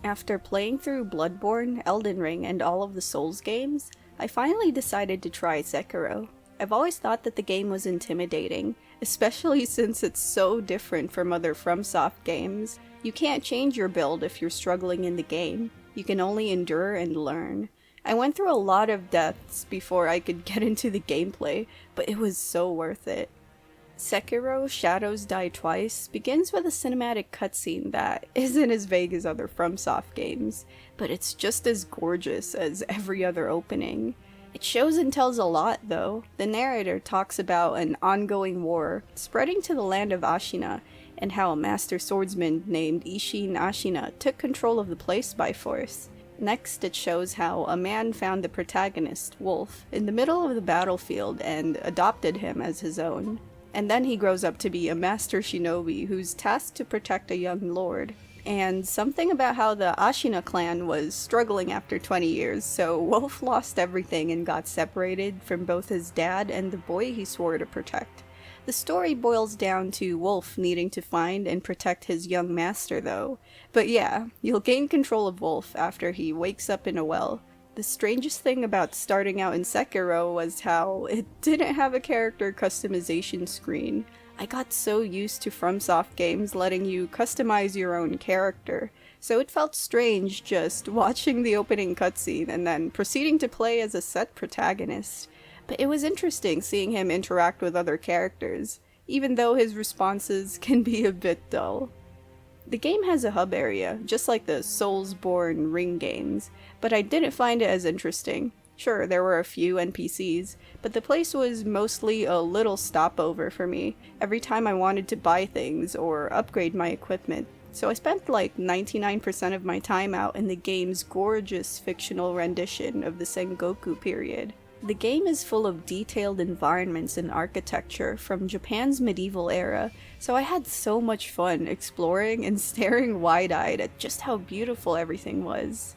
After playing through Bloodborne, Elden Ring, and all of the Souls games, I finally decided to try Sekiro. I've always thought that the game was intimidating, especially since it's so different from other Fromsoft games. You can't change your build if you're struggling in the game. You can only endure and learn. I went through a lot of deaths before I could get into the gameplay, but it was so worth it. Sekiro Shadows Die Twice begins with a cinematic cutscene that isn't as vague as other Fromsoft games, but it's just as gorgeous as every other opening. It shows and tells a lot, though. The narrator talks about an ongoing war spreading to the land of Ashina, and how a master swordsman named Isshin Ashina took control of the place by force. Next, it shows how a man found the protagonist, Wolf, in the middle of the battlefield and adopted him as his own. And then he grows up to be a master shinobi who's tasked to protect a young lord. And something about how the Ashina clan was struggling after 20 years, so Wolf lost everything and got separated from both his dad and the boy he swore to protect. The story boils down to Wolf needing to find and protect his young master though. But yeah, you'll gain control of Wolf after he wakes up in a well. The strangest thing about starting out in Sekiro was how it didn't have a character customization screen. I got so used to Fromsoft games letting you customize your own character, so it felt strange just watching the opening cutscene and then proceeding to play as a set protagonist. But it was interesting seeing him interact with other characters, even though his responses can be a bit dull. The game has a hub area, just like the Soulsborne Ring games, but I didn't find it as interesting. Sure, there were a few NPCs, but the place was mostly a little stopover for me every time I wanted to buy things or upgrade my equipment. So I spent like 99% of my time out in the game's gorgeous fictional rendition of the Sengoku period. The game is full of detailed environments and architecture from Japan's medieval era, so I had so much fun exploring and staring wide-eyed at just how beautiful everything was.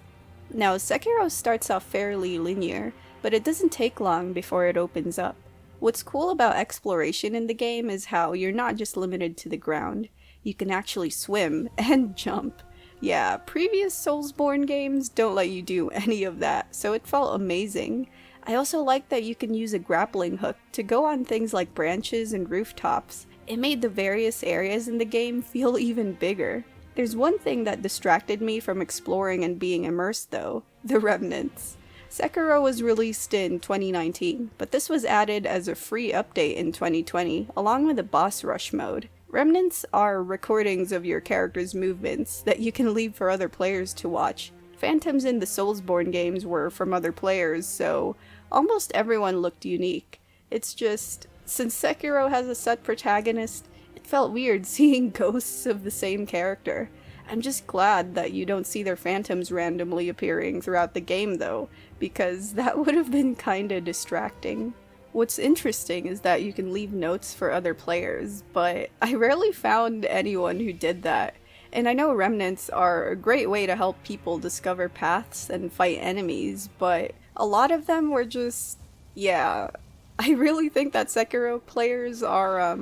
Now, Sekiro starts off fairly linear, but it doesn't take long before it opens up. What's cool about exploration in the game is how you're not just limited to the ground. You can actually swim and jump. Yeah, previous Soulsborne games don't let you do any of that, so it felt amazing. I also like that you can use a grappling hook to go on things like branches and rooftops. It made the various areas in the game feel even bigger. There's one thing that distracted me from exploring and being immersed though, the remnants. Sekiro was released in 2019, but this was added as a free update in 2020, along with a boss rush mode. Remnants are recordings of your character's movements that you can leave for other players to watch. Phantoms in the Soulsborne games were from other players, so almost everyone looked unique. It's just, since Sekiro has a set protagonist, it felt weird seeing ghosts of the same character. I'm just glad that you don't see their phantoms randomly appearing throughout the game though, because that would have been kinda distracting. What's interesting is that you can leave notes for other players, but I rarely found anyone who did that. And I know remnants are a great way to help people discover paths and fight enemies, but a lot of them were just, yeah, I really think that Sekiro players are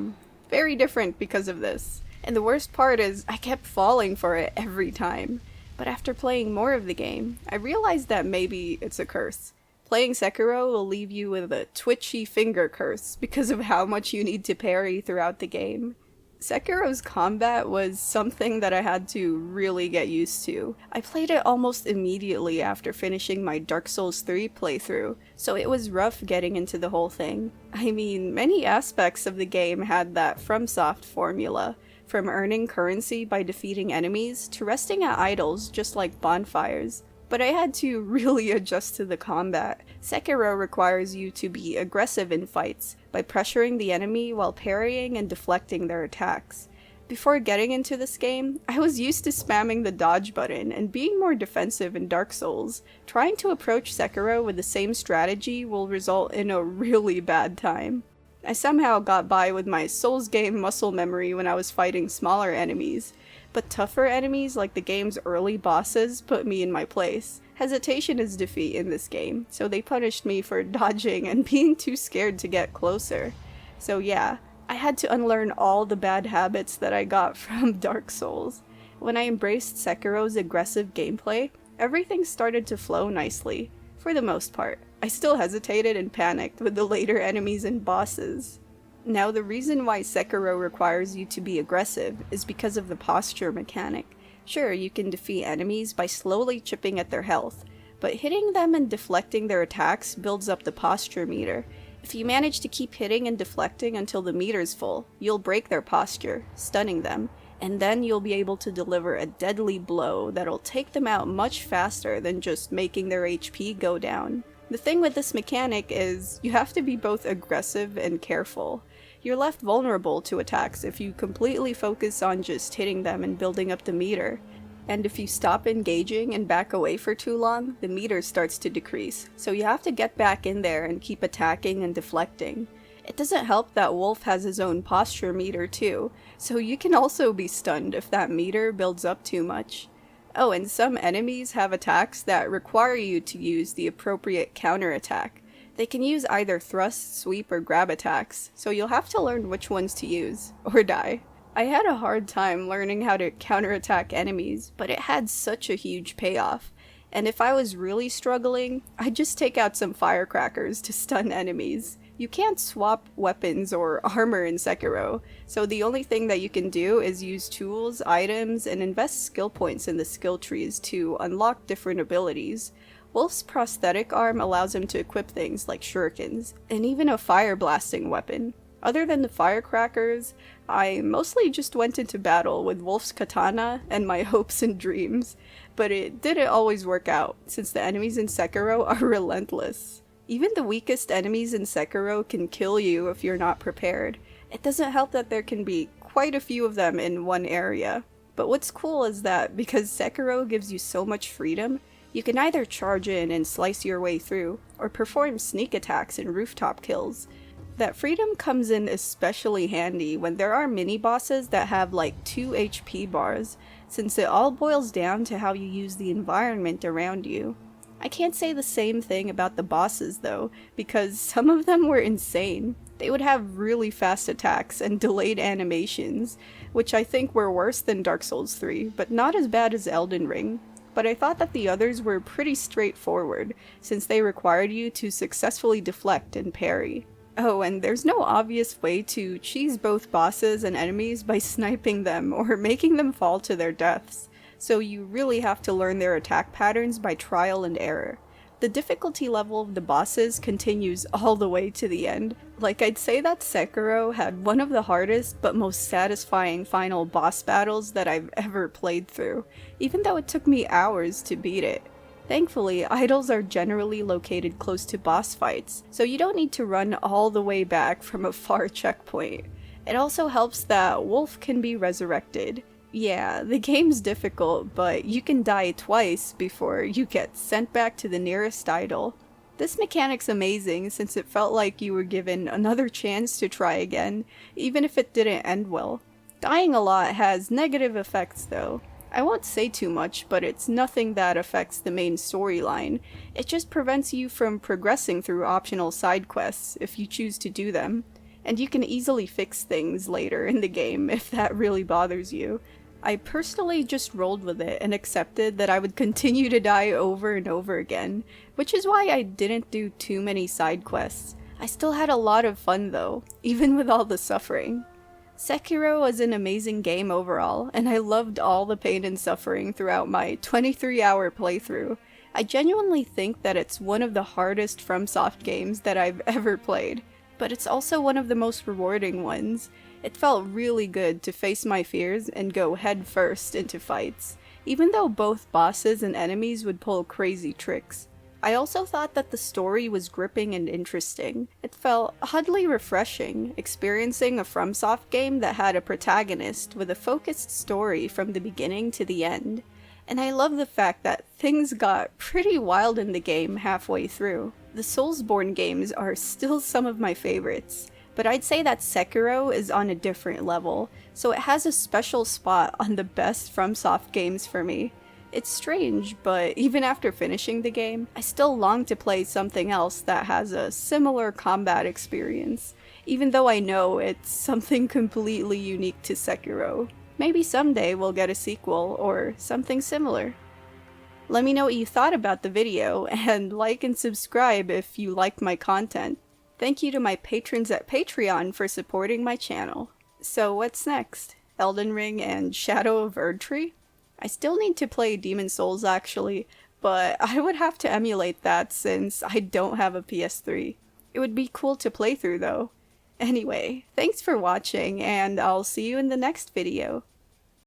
very different because of this. And the worst part is I kept falling for it every time. But after playing more of the game, I realized that maybe it's a curse. Playing Sekiro will leave you with a twitchy finger curse because of how much you need to parry throughout the game. Sekiro's combat was something that I had to really get used to. I played it almost immediately after finishing my Dark Souls 3 playthrough, so it was rough getting into the whole thing. I mean, many aspects of the game had that Fromsoft formula, from earning currency by defeating enemies to resting at idols just like bonfires. But I had to really adjust to the combat. Sekiro requires you to be aggressive in fights by pressuring the enemy while parrying and deflecting their attacks. Before getting into this game, I was used to spamming the dodge button and being more defensive in Dark Souls. Trying to approach Sekiro with the same strategy will result in a really bad time. I somehow got by with my Souls game muscle memory when I was fighting smaller enemies, but tougher enemies like the game's early bosses put me in my place. Hesitation is defeat in this game, so they punished me for dodging and being too scared to get closer. So yeah, I had to unlearn all the bad habits that I got from Dark Souls. When I embraced Sekiro's aggressive gameplay, everything started to flow nicely, for the most part. I still hesitated and panicked with the later enemies and bosses. Now, the reason why Sekiro requires you to be aggressive is because of the posture mechanic. Sure, you can defeat enemies by slowly chipping at their health, but hitting them and deflecting their attacks builds up the posture meter. If you manage to keep hitting and deflecting until the meter's full, you'll break their posture, stunning them, and then you'll be able to deliver a deadly blow that'll take them out much faster than just making their HP go down. The thing with this mechanic is, you have to be both aggressive and careful. You're left vulnerable to attacks if you completely focus on just hitting them and building up the meter. And if you stop engaging and back away for too long, the meter starts to decrease, so you have to get back in there and keep attacking and deflecting. It doesn't help that Wolf has his own posture meter too, so you can also be stunned if that meter builds up too much. Oh, and some enemies have attacks that require you to use the appropriate counterattack. They can use either thrust, sweep, or grab attacks, so you'll have to learn which ones to use, or die. I had a hard time learning how to counterattack enemies, but it had such a huge payoff. And if I was really struggling, I'd just take out some firecrackers to stun enemies. You can't swap weapons or armor in Sekiro, so the only thing that you can do is use tools, items, and invest skill points in the skill trees to unlock different abilities. Wolf's prosthetic arm allows him to equip things like shurikens, and even a fire blasting weapon. Other than the firecrackers, I mostly just went into battle with Wolf's katana and my hopes and dreams, but it didn't always work out, since the enemies in Sekiro are relentless. Even the weakest enemies in Sekiro can kill you if you're not prepared. It doesn't help that there can be quite a few of them in one area. But what's cool is that because Sekiro gives you so much freedom, you can either charge in and slice your way through, or perform sneak attacks and rooftop kills. That freedom comes in especially handy when there are mini-bosses that have like 2 HP bars, since it all boils down to how you use the environment around you. I can't say the same thing about the bosses though, because some of them were insane. They would have really fast attacks and delayed animations, which I think were worse than Dark Souls 3, but not as bad as Elden Ring. But I thought that the others were pretty straightforward, since they required you to successfully deflect and parry. Oh, and there's no obvious way to cheese both bosses and enemies by sniping them or making them fall to their deaths, so you really have to learn their attack patterns by trial and error. The difficulty level of the bosses continues all the way to the end. Like, I'd say that Sekiro had one of the hardest but most satisfying final boss battles that I've ever played through, even though it took me hours to beat it. Thankfully, idols are generally located close to boss fights, so you don't need to run all the way back from a far checkpoint. It also helps that Wolf can be resurrected. Yeah, the game's difficult, but you can die twice before you get sent back to the nearest idol. This mechanic's amazing since it felt like you were given another chance to try again, even if it didn't end well. Dying a lot has negative effects though. I won't say too much, but it's nothing that affects the main storyline. It just prevents you from progressing through optional side quests if you choose to do them. And you can easily fix things later in the game if that really bothers you. I personally just rolled with it and accepted that I would continue to die over and over again, which is why I didn't do too many side quests. I still had a lot of fun though, even with all the suffering. Sekiro was an amazing game overall, and I loved all the pain and suffering throughout my 23-hour playthrough. I genuinely think that it's one of the hardest Fromsoft games that I've ever played, but it's also one of the most rewarding ones. It felt really good to face my fears and go head first into fights, even though both bosses and enemies would pull crazy tricks. I also thought that the story was gripping and interesting. It felt oddly refreshing, experiencing a Fromsoft game that had a protagonist with a focused story from the beginning to the end. And I love the fact that things got pretty wild in the game halfway through. The Soulsborne games are still some of my favorites, but I'd say that Sekiro is on a different level, so it has a special spot on the best Fromsoft games for me. It's strange, but even after finishing the game, I still long to play something else that has a similar combat experience, even though I know it's something completely unique to Sekiro. Maybe someday we'll get a sequel or something similar. Let me know what you thought about the video, and like and subscribe if you liked my content. Thank you to my patrons at Patreon for supporting my channel. So what's next? Elden Ring and Shadow of Erdtree? I still need to play Demon Souls actually, but I would have to emulate that since I don't have a PS3. It would be cool to play through though. Anyway, thanks for watching, and I'll see you in the next video.